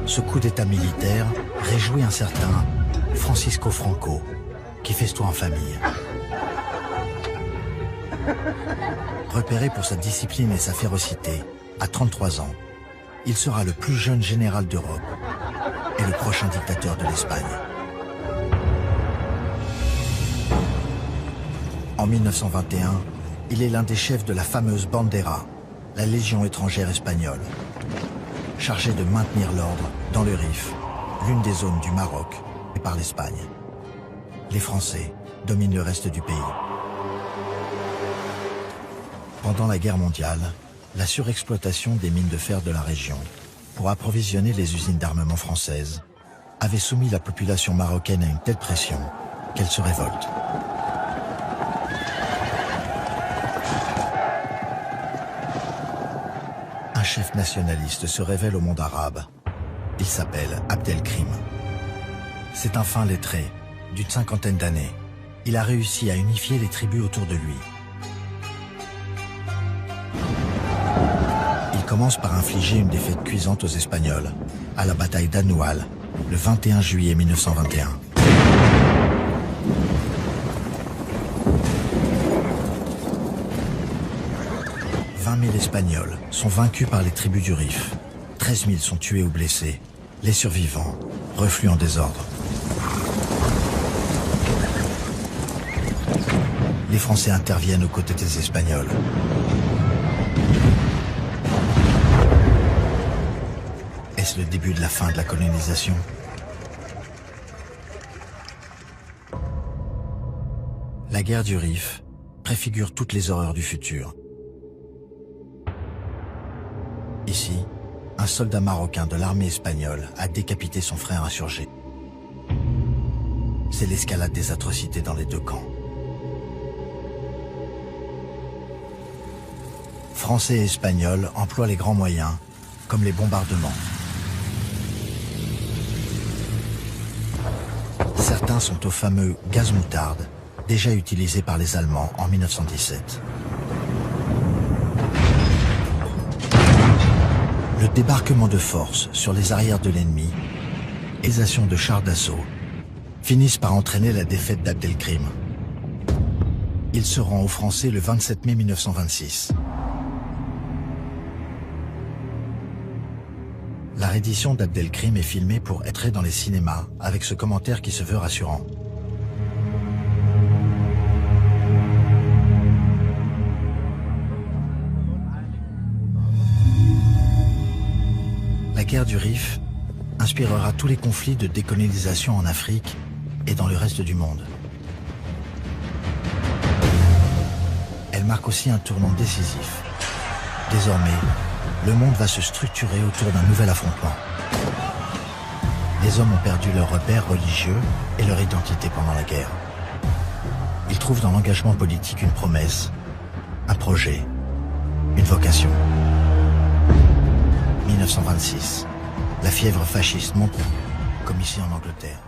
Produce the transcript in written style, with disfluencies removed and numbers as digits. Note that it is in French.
ce coup d'état militaire réjouit un certain Francisco Franco, qui festoie en famille. Repéré pour sa discipline et sa férocité, à 33 ans, il sera le plus jeune général d'Europe et le prochain dictateur de l'Espagne. En 1921, il est l'un des chefs de la fameuse Bandera, la Légion étrangère espagnole, chargée de maintenir l'ordre dans le Rif, l'une des zones du Maroc et par l'Espagne. Les Français dominent le reste du pays. Pendant la guerre mondiale, la surexploitation des mines de fer de la région pour approvisionner les usines d'armement françaises avait soumis la population marocaine à une telle pression qu'elle se révolte. Un chef nationaliste se révèle au monde arabe. Il s'appelle Abdelkrim. C'est un fin lettré, d'une 50aine d'années. Il a réussi à unifier les tribus autour de lui. Il commence par infliger une défaite cuisante aux Espagnols, à la bataille d'Anoual, le 21 juillet 1921. « 20 000 Espagnols sont vaincus par les tribus du Rif. 13 000 sont tués ou blessés. Les survivants refluent en désordre. Les Français interviennent aux côtés des Espagnols. Est-ce le début de la fin de la colonisation? La guerre du Rif préfigure toutes les horreurs du futur. Ici, un soldat marocain de l'armée espagnole a décapité son frère insurgé. C'est l'escalade des atrocités dans les deux camps. Français et Espagnols emploient les grands moyens, comme les bombardements. Certains sont au fameux gaz moutarde, déjà utilisé par les Allemands en 1917. Le débarquement de force sur les arrières de l'ennemi, aisation de chars d'assaut, finissent par entraîner la défaite d'Abdelkrim. Il se rend aux Français le 27 mai 1926. La reddition d'Abdelkrim est filmée pour être dans les cinémas avec ce commentaire qui se veut rassurant. La guerre du Rif inspirera tous les conflits de décolonisation en Afrique et dans le reste du monde. Elle marque aussi un tournant décisif. Désormais, le monde va se structurer autour d'un nouvel affrontement. Les hommes ont perdu leurs repères religieux et leur identité pendant la guerre. Ils trouvent dans l'engagement politique une promesse, un projet, une vocation. 1926, la fièvre fasciste monte, comme ici en Angleterre.